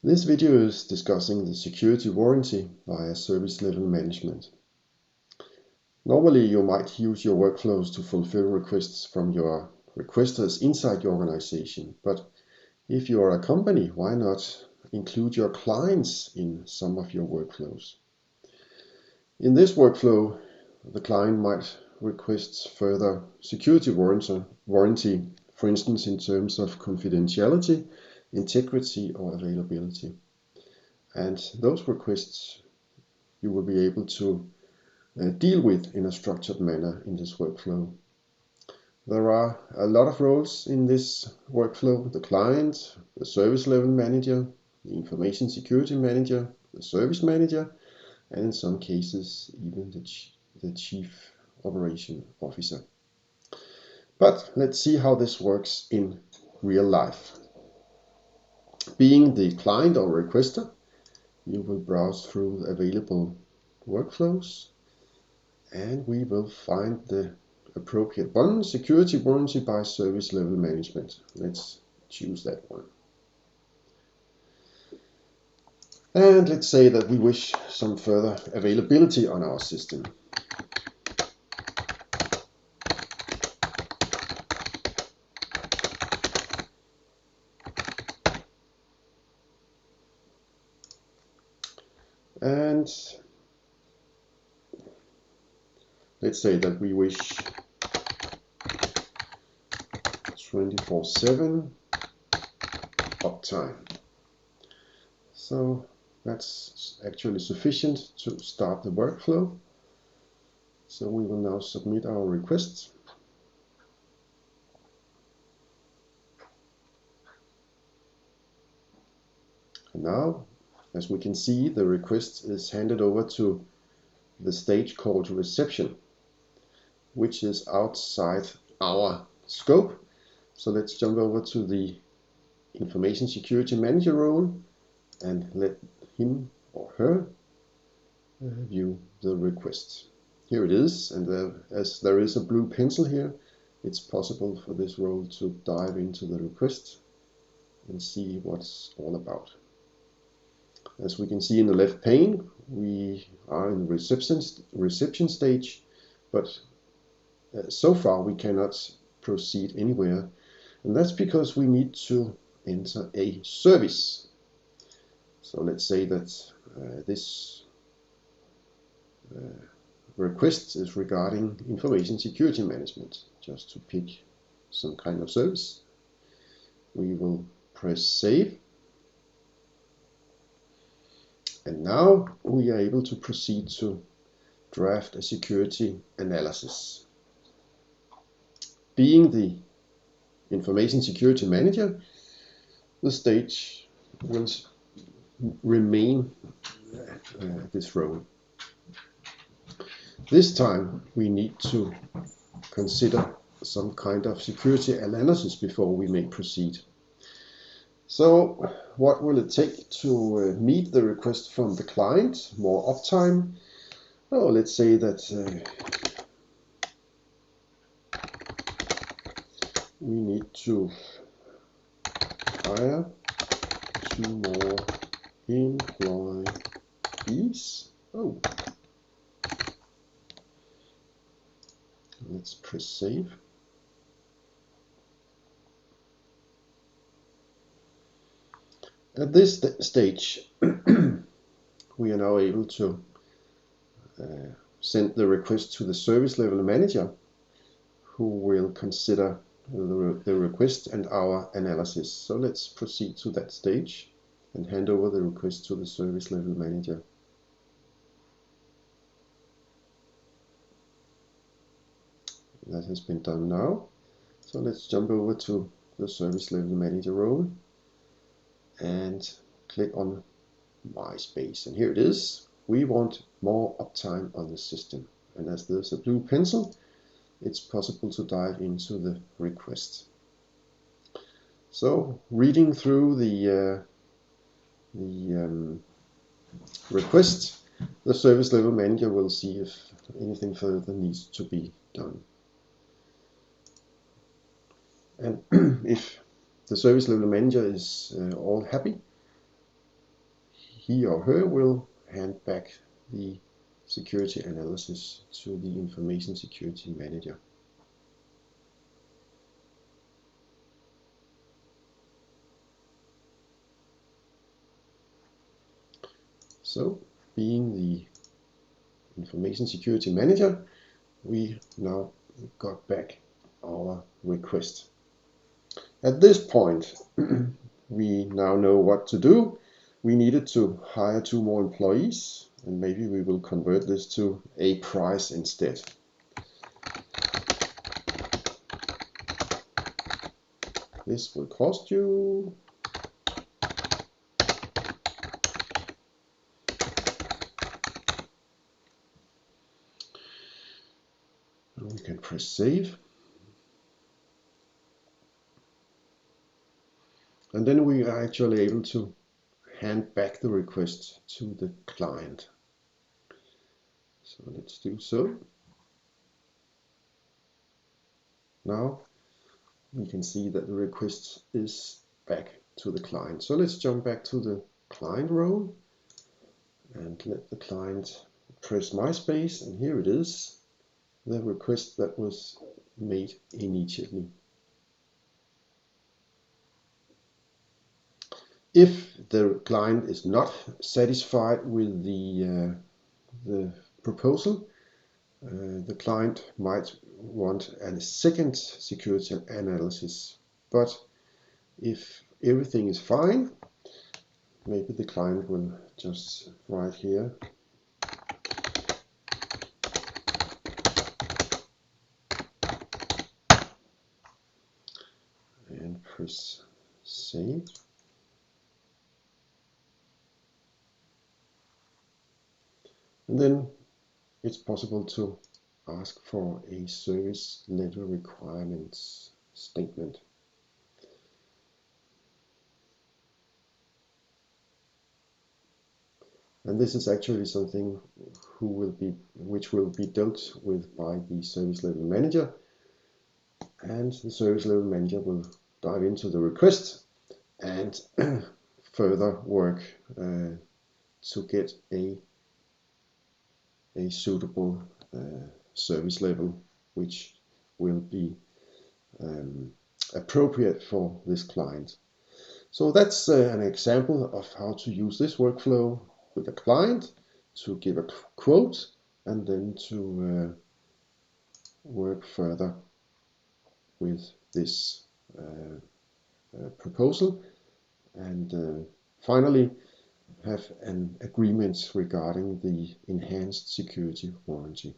This video is discussing the security warranty via service level management. Normally you might use your workflows to fulfill requests from your requesters inside your organization, but if you are a company, why not include your clients in some of your workflows? In this workflow, the client might request further security warranty, for instance in terms of confidentiality, integrity or availability. And those requests you will be able to deal with in a structured manner in this workflow. There are a lot of roles in this workflow: the client, the service level manager, the information security manager, the service manager, and in some cases even the chief operation officer. But let's see how this works in real life. Being the client or requester, you will browse through available workflows and we will find the appropriate one: security warranty by service level management. Let's choose that one. And let's say that we wish some further availability on our system. And let's say that we wish 24/7 uptime. So that's actually sufficient to start the workflow. So we will now submit our request. And now, as we can see, the request is handed over to the stage called reception, which is outside our scope. So let's jump over to the information security manager role and let him or her view the request. Here it is, and as there is a blue pencil here, it's possible for this role to dive into the request and see what's all about. As we can see in the left pane, we are in the reception stage, but so far we cannot proceed anywhere, and that's because we need to enter a service. So let's say that this request is regarding information security management. Just to pick some kind of service, we will press save. And now we are able to proceed to draft a security analysis. Being the information security manager, the stage will remain this role. This time we need to consider some kind of security analysis before we may proceed. So what will it take to meet the request from the client? More uptime? Oh, let's say that we need to hire 2 more employees. Oh, let's press save. At this stage, we are now able to send the request to the service level manager, who will consider the request and our analysis. So let's proceed to that stage and hand over the request to the service level manager. That has been done now. So let's jump over to the service level manager role and click on my space, and here it is. We want more uptime on the system, and as there's a blue pencil, it's possible to dive into the request. So reading through the request, the service level manager will see if anything further needs to be done. And if the service level manager is all happy, he or her will hand back the security analysis to the information security manager. So, being the information security manager, we now got back our request. At this point, we now know what to do. We needed to hire 2 more employees, and maybe we will convert this to a price instead. This will cost you we can press save. And then we are actually able to hand back the request to the client. So let's do so. Now we can see that the request is back to the client. So let's jump back to the client role and let the client press my space, and here it is, the request that was made immediately. If the client is not satisfied with the proposal, the client might want a second security analysis. But if everything is fine, maybe the client will just write here and press save. And then it's possible to ask for a service level requirements statement. And this is actually something which will be dealt with by the service level manager. And the service level manager will dive into the request and further work to get a suitable service level which will be appropriate for this client. So that's an example of how to use this workflow with a client to give a quote and then to work further with this proposal and finally have an agreement regarding the enhanced security warranty.